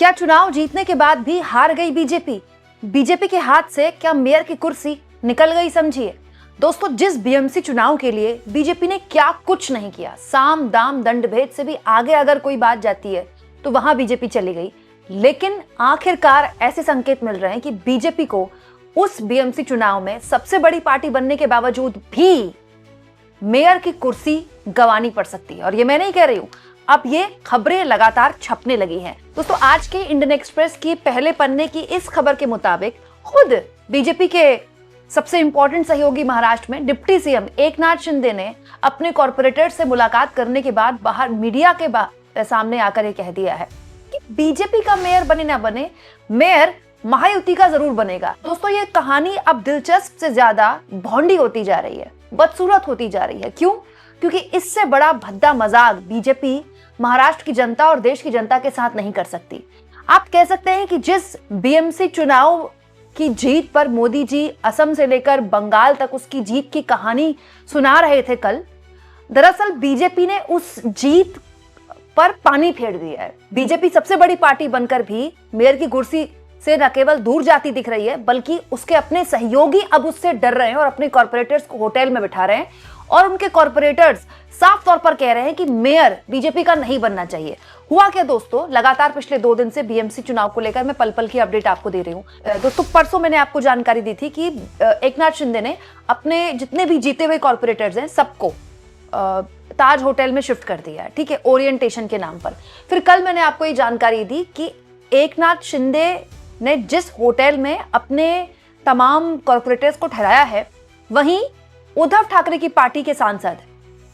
क्या चुनाव जीतने के बाद भी हार गई बीजेपी? बीजेपी के हाथ से क्या मेयर की कुर्सी निकल गई? समझिए दोस्तों, जिस बीएमसी चुनाव के लिए बीजेपी ने क्या कुछ नहीं किया, साम दाम दंड भेद से भी आगे अगर कोई बात जाती है तो वहां बीजेपी चली गई। लेकिन आखिरकार ऐसे संकेत मिल रहे हैं कि बीजेपी को उस बीएमसी चुनाव में सबसे बड़ी पार्टी बनने के बावजूद भी मेयर की कुर्सी गंवानी पड़ सकती है। और ये मैं नहीं कह रही हूं, अब ये खबरें लगातार छपने लगी हैं। दोस्तों, आज के इंडियन एक्सप्रेस की पहले पन्ने की इस खबर के मुताबिक खुद बीजेपी के सबसे इंपॉर्टेंट सहयोगी महाराष्ट्र में डिप्टी सीएम एकनाथ शिंदे ने अपने कॉर्पोरेटर से मुलाकात करने के बाद बाहर मीडिया के सामने आकर ये कह दिया है कि बीजेपी का मेयर बने ना बने, मेयर महायुति का जरूर बनेगा। दोस्तों, ये कहानी अब दिलचस्प से ज्यादा भौंडी होती जा रही है, बदसूरत होती जा रही है। क्यों? क्योंकि इससे बड़ा भद्दा मजाक बीजेपी महाराष्ट्र की जनता और देश की जनता के साथ नहीं कर सकती। आप कह सकते हैं कि जिस बीएमसी चुनाव की जीत पर मोदी जी असम से लेकर बंगाल तक उसकी जीत की कहानी सुना रहे थे कल, दरअसल बीजेपी ने उस जीत पर पानी फेर दिया है। बीजेपी सबसे बड़ी पार्टी बनकर भी मेयर की कुर्सी से न केवल दूर जाती दिख रही है, बल्कि उसके अपने सहयोगी अब उससे डर रहे हैं और अपने कॉर्पोरेटर्स को होटल में बिठा रहे हैं और उनके कॉर्पोरेटर्स साफ तौर पर कह रहे हैं कि मेयर बीजेपी का नहीं बनना चाहिए। हुआ क्या दोस्तों, लगातार पिछले 2 दिन से बीएमसी चुनाव को लेकर मैं पल पल की अपडेट आपको दे रही हूँ। दोस्तों, परसों मैंने आपको जानकारी दी थी कि एकनाथ शिंदे ने अपने जितने भी जीते हुए कॉर्पोरेटर्स हैं सबको ताज होटल में शिफ्ट कर दिया है, ठीक है, ओरिएंटेशन के नाम पर। फिर कल मैंने आपको ये जानकारी दी कि एकनाथ शिंदे ने जिस होटल में अपने तमाम कॉर्पोरेटर्स को ठहराया है, वहीं उद्धव ठाकरे की पार्टी के सांसद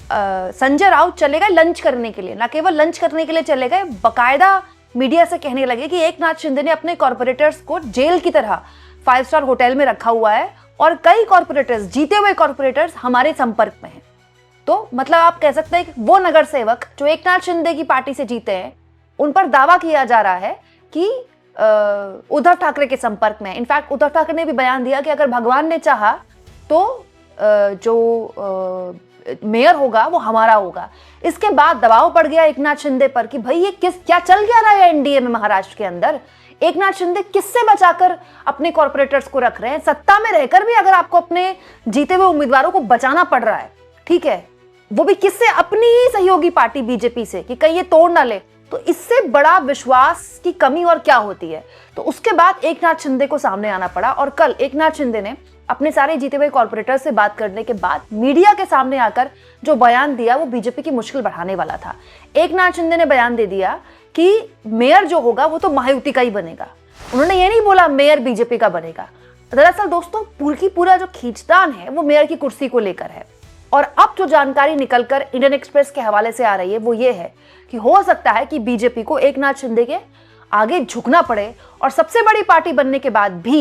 संजय राउत चले गए लंच करने के लिए। ना केवल लंच करने के लिए चले गए, बकायदा मीडिया से कहने लगे कि एकनाथ शिंदे ने अपने कॉर्पोरेटर्स को जेल की तरह 5 स्टार होटल में रखा हुआ है और कई कॉर्पोरेटर्स, जीते हुए कॉर्पोरेटर्स हमारे संपर्क में हैं। तो मतलब आप कह सकते हैं कि वो नगर सेवक जो एकनाथ शिंदे की पार्टी से जीते हैं, उन पर दावा किया जा रहा है कि उद्धव ठाकरे के संपर्क में। इनफैक्ट उद्धव ठाकरे ने भी बयान दिया कि अगर भगवान ने चाहा तो जो मेयर होगा वो हमारा होगा। इसके बाद दबाव पड़ गया एकनाथ शिंदे पर कि भाई ये क्या चल क्या रहा है एनडीए में महाराष्ट्र के अंदर। एकनाथ शिंदे किससे बचाकर अपने कॉर्पोरेटर्स को रख रहे हैं? सत्ता में रहकर भी अगर आपको अपने जीते हुए उम्मीदवारों को बचाना पड़ रहा है, ठीक है, वो भी किससे? अपनी ही सहयोगी पार्टी बीजेपी से, कि कहीं ये तोड़ ना ले, तो इससे बड़ा विश्वास की कमी और क्या होती है। तो उसके बाद एकनाथ शिंदे को सामने आना पड़ा और कल एकनाथ शिंदे ने अपने सारे जीते हुए कॉर्पोरेटर से बात करने के बाद मीडिया के सामने आकर जो बयान दिया वो बीजेपी की मुश्किल बढ़ाने वाला था। एकनाथ शिंदे ने बयान दे दिया कि मेयर जो होगा वो तो महायुति का ही बनेगा। उन्होंने ये नहीं बोला मेयर बीजेपी का बनेगा। दरअसल दोस्तों, पूरा जो खींचतान है वो मेयर की कुर्सी को लेकर है। और अब जो जानकारी निकलकर इंडियन एक्सप्रेस के हवाले से आ रही है वो ये है कि हो सकता है कि बीजेपी को एकनाथ शिंदे के आगे झुकना पड़े और सबसे बड़ी पार्टी बनने के बाद भी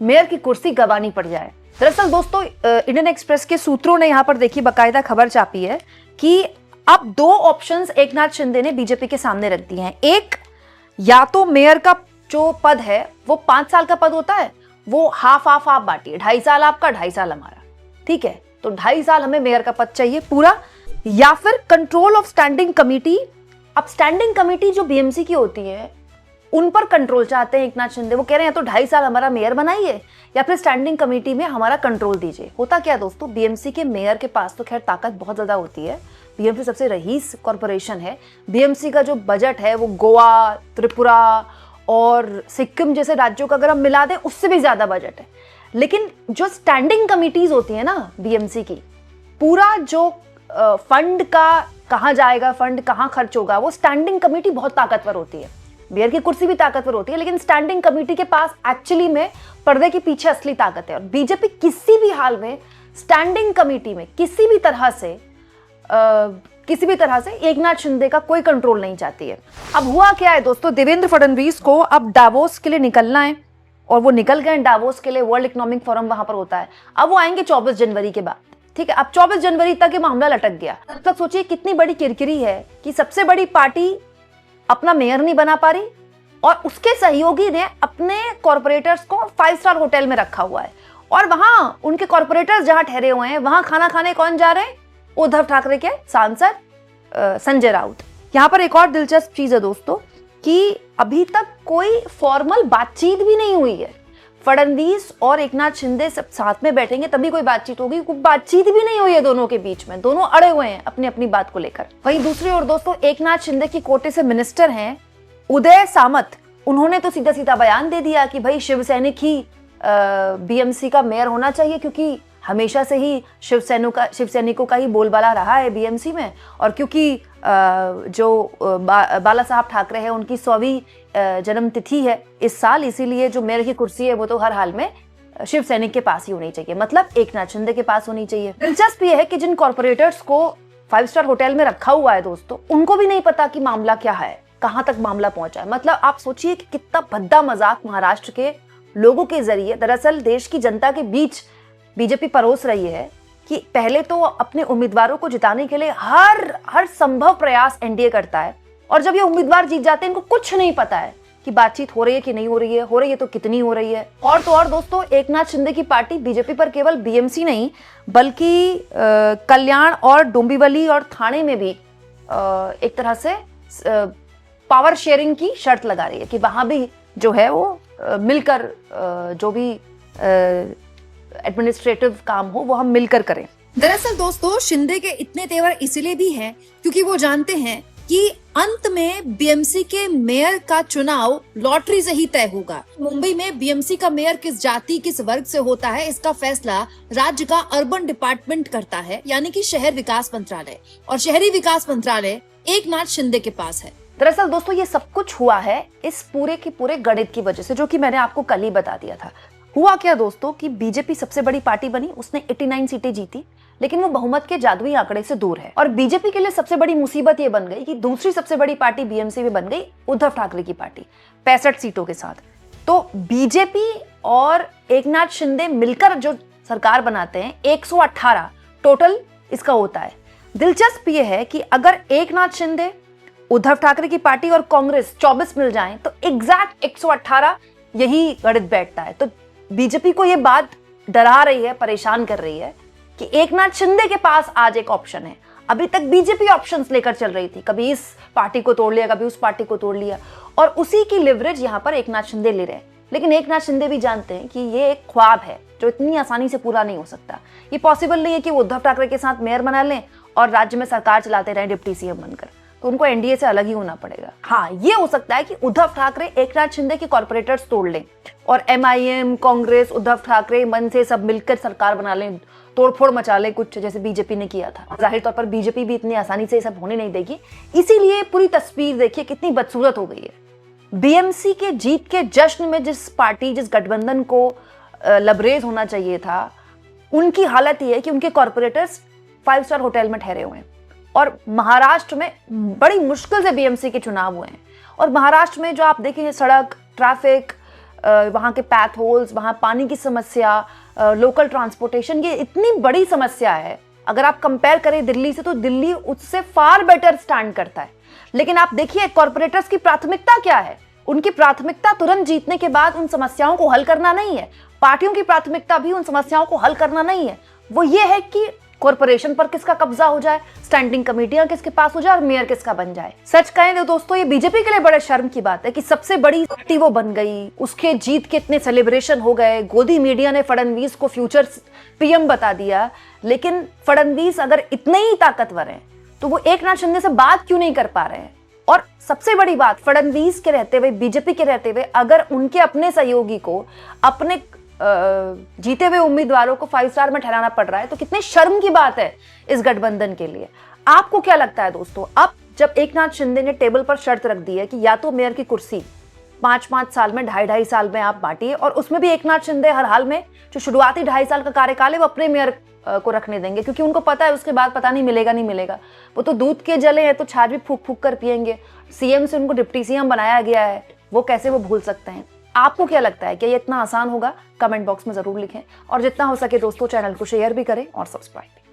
मेयर की कुर्सी गंवानी पड़ जाए। दरअसल दोस्तों, इंडियन एक्सप्रेस के सूत्रों ने यहां पर देखी बाकायदा खबर छापी है कि अब 2 ऑप्शंस एकनाथ शिंदे ने बीजेपी के सामने रख दिए हैं। एक, या तो मेयर का जो पद है वो 5 साल का पद होता है, वो हाफ बांटिए, 2.5 साल आपका, 2.5 साल हमारा, ठीक है, तो 2.5 साल हमें मेयर का पद चाहिए पूरा। या फिर कंट्रोल ऑफ स्टैंडिंग कमेटी। अब स्टैंडिंग कमेटी जो बीएमसी की होती है उन पर कंट्रोल चाहते हैं एकनाथ शिंदे। वो कह रहे हैं तो 2.5 साल हमारा मेयर बनाइए या फिर स्टैंडिंग कमेटी में हमारा कंट्रोल दीजिए। होता क्या दोस्तों, बीएमसी के मेयर के पास तो खैर ताकत बहुत ज्यादा होती है। बीएमसी सबसे रईस कॉर्पोरेशन है। बीएमसी का जो बजट है वो गोवा, त्रिपुरा और सिक्किम जैसे राज्यों का अगर हम मिला दें उससे भी ज्यादा बजट है। लेकिन जो स्टैंडिंग कमिटीज होती है ना बीएमसी की, पूरा जो फंड का कहाँ जाएगा, फंड कहाँ खर्च होगा, वो स्टैंडिंग कमेटी बहुत ताकतवर होती है। मेयर की कुर्सी भी ताकतवर होती है, लेकिन स्टैंडिंग कमेटी के पास एक्चुअली में पर्दे के पीछे असली ताकत है। और बीजेपी किसी भी हाल में स्टैंडिंग कमेटी में किसी भी तरह से एकनाथ शिंदे का कोई कंट्रोल नहीं चाहती है। अब हुआ क्या है दोस्तों, देवेंद्र फडणवीस को अब डावोस के लिए निकलना है और वो निकल गए डावोस के लिए। वर्ल्ड इकोनॉमिक फोरम वहां पर होता है। अब वो आएंगे 24 जनवरी के बाद, ठीक है। अब 24 जनवरी तक ये मामला लटक गया। तब तक सोचिए कितनी बड़ी किरकिरी है कि सबसे बड़ी पार्टी अपना मेयर नहीं बना पा रही और उसके सहयोगी ने अपने कॉर्पोरेटर्स को 5 स्टार होटल में रखा हुआ है और वहां उनके कॉर्पोरेटर्स जहां ठहरे हुए हैं वहां खाना खाने कौन जा रहे हैं? उद्धव ठाकरे के सांसद संजय राउत। यहां पर एक और दिलचस्प चीज है दोस्तों कि अभी तक कोई फॉर्मल बातचीत भी नहीं हुई है। फडणवीस और एकनाथ शिंदे सब साथ में बैठेंगे तभी कोई बातचीत होगी, कोई बातचीत भी नहीं हुई है दोनों के बीच में, दोनों अड़े हुए हैं अपनी अपनी बात को लेकर। वहीं दूसरी ओर दोस्तों, एकनाथ शिंदे की कोटे से मिनिस्टर हैं उदय सामंत, उन्होंने तो सीधा सीधा बयान दे दिया कि भाई शिवसैनिक ही बीएमसी का मेयर होना चाहिए, क्योंकि हमेशा से ही शिवसैनिकों का ही बोलबाला रहा है बीएमसी में, और क्योंकि जो बाला साहब ठाकरे हैं उनकी 100वीं जन्म तिथि है इस साल, इसीलिए जो मेयर की कुर्सी है वो तो हर हाल में शिवसैनिक के पास ही होनी चाहिए, मतलब एकनाथ शिंदे के पास होनी चाहिए। दिलचस्प ये है कि जिन कॉर्पोरेटर्स को 5 स्टार होटल में रखा हुआ है दोस्तों, उनको भी नहीं पता कि मामला क्या है, कहां तक मामला पहुंचा है। मतलब आप सोचिए कि कितना भद्दा मजाक महाराष्ट्र के लोगों के जरिए दरअसल देश की जनता के बीच बीजेपी परोस रही है कि पहले तो अपने उम्मीदवारों को जिताने के लिए हर संभव प्रयास एनडीए करता है, और जब ये उम्मीदवार जीत जाते हैं इनको कुछ नहीं पता है कि बातचीत हो रही है कि नहीं हो रही है तो कितनी हो रही है। और तो और दोस्तों, एकनाथ शिंदे की पार्टी बीजेपी पर केवल बीएमसी नहीं बल्कि कल्याण और डोंबिवली और थाने में भी एक तरह से पावर शेयरिंग की शर्त लगा रही है कि वहां भी जो है वो मिलकर जो भी एडमिनिस्ट्रेटिव काम हो वो हम मिलकर करें। दरअसल दोस्तों, शिंदे के इतने तेवर इसलिए भी हैं क्योंकि वो जानते हैं कि अंत में बीएमसी के मेयर का चुनाव लॉटरी से ही तय होगा। मुंबई में बीएमसी का मेयर किस जाति किस वर्ग से होता है, इसका फैसला राज्य का अर्बन डिपार्टमेंट करता है, यानी कि शहर विकास मंत्रालय, और शहरी विकास मंत्रालय एकनाथ शिंदे के पास है। दरअसल दोस्तों, ये सब कुछ हुआ है इस पूरे के पूरे गणित की वजह से, जो कि मैंने आपको कल ही बता दिया था। हुआ क्या दोस्तों कि बीजेपी सबसे बड़ी पार्टी बनी, उसने 89 सीटें जीती, लेकिन वो बहुमत के जादुई आंकड़े से दूर है। और बीजेपी के लिए सबसे बड़ी मुसीबत ये बन गई कि दूसरी सबसे बड़ी पार्टी बीएमसी में बन गई उद्धव ठाकरे की पार्टी 65 सीटों के साथ। तो बीजेपी और एकनाथ शिंदे मिलकर जो सरकार बनाते हैं 118 टोटल इसका होता है। दिलचस्प ये है कि अगर एकनाथ शिंदे, उद्धव ठाकरे की पार्टी और कांग्रेस 24 मिल जाएं तो एग्जैक्ट 118 यही गणित बैठता है। तो बीजेपी को ये बात डरा रही है, परेशान कर रही है कि एकनाथ शिंदे के पास आज एक ऑप्शन है। अभी तक बीजेपी ऑप्शंस लेकर चल रही थी, कभी इस पार्टी को तोड़ लिया, कभी उस पार्टी को तोड़ लिया, और उसी की लिवरेज यहां पर एकनाथ शिंदे ले रहे हैं। लेकिन एकनाथ शिंदे भी जानते हैं कि ये एक ख्वाब है जो इतनी आसानी से पूरा नहीं हो सकता। ये पॉसिबल नहीं है कि वो उद्धव ठाकरे के साथ मेयर बना लें और राज्य में सरकार चलाते रहें डिप्टी सीएम बनकर, तो उनको एनडीए से अलग ही होना पड़ेगा। हाँ, ये हो सकता है कि उद्धव ठाकरे एकनाथ शिंदे के कॉर्पोरेटर्स तोड़ लें और एमआईएम, कांग्रेस, उद्धव ठाकरे, मन से सब मिलकर सरकार बना लें, तोड़फोड़ मचा ले कुछ, जैसे बीजेपी ने किया था। जाहिर तौर पर बीजेपी भी इतनी आसानी से ये सब होने नहीं देगी, इसीलिए पूरी तस्वीर देखिए कितनी बदसूरत हो गई है। बीएमसी के जीत के जश्न में जिस गठबंधन को लबरेज होना चाहिए था, उनकी हालत ये है कि उनके कॉर्पोरेटर्स 5 स्टार होटल में ठहरे हुए हैं, और महाराष्ट्र में बड़ी मुश्किल से बीएमसी के चुनाव हुए हैं। और महाराष्ट्र में जो आप देखेंगे सड़क, ट्रैफिक, वहाँ के पैथ होल्स, वहाँ पानी की समस्या, लोकल ट्रांसपोर्टेशन, ये इतनी बड़ी समस्या है। अगर आप कंपेयर करें दिल्ली से, तो दिल्ली उससे फार बेटर स्टैंड करता है। लेकिन आप देखिए कॉर्पोरेटर्स की प्राथमिकता क्या है। उनकी प्राथमिकता तुरंत जीतने के बाद उन समस्याओं को हल करना नहीं है। पार्टियों की प्राथमिकता भी उन समस्याओं को हल करना नहीं है, वो ये है कि कॉर्पोरेशन पर किसका कब्जा हो जाए, स्टैंडिंग कमेटियां किसके पास हो जाए और मेयर किसका बन जाए। सच कहें तो दोस्तों, ये बीजेपी के लिए बड़े शर्म की बात है कि सबसे बड़ी पार्टी वो बन गई, उसके जीत के इतने सेलिब्रेशन हो गए, गोदी मीडिया ने फडणवीस को फ्यूचर पीएम बता दिया। लेकिन फडणवीस अगर इतने ही ताकतवर हैं तो वो एकनाथ शिंदे से बात क्यों नहीं कर पा रहे हैं। और सबसे बड़ी बात, फडणवीस के रहते हुए, बीजेपी के रहते हुए, अगर उनके अपने सहयोगी को, अपने जीते हुए उम्मीदवारों को 5 स्टार में ठहराना पड़ रहा है, तो कितने शर्म की बात है इस गठबंधन के लिए। आपको क्या लगता है दोस्तों, अब जब एकनाथ शिंदे ने टेबल पर शर्त रख दी है कि या तो मेयर की कुर्सी 5-5 साल में, 2.5 साल में आप बांटिए, और उसमें भी एकनाथ शिंदे हर हाल में जो शुरुआती 2.5 साल का कार्यकाल है वो अपने मेयर को रखने देंगे, क्योंकि उनको पता है उसके बाद पता नहीं मिलेगा। वो तो दूध के जले हैं तो छाछ भी फूक फूक कर पियेंगे। सीएम से उनको डिप्टी सीएम बनाया गया है, वो कैसे वो भूल सकते हैं। आपको क्या लगता है कि ये इतना आसान होगा? कमेंट बॉक्स में जरूर लिखें, और जितना हो सके दोस्तों चैनल को शेयर भी करें और सब्सक्राइब भी।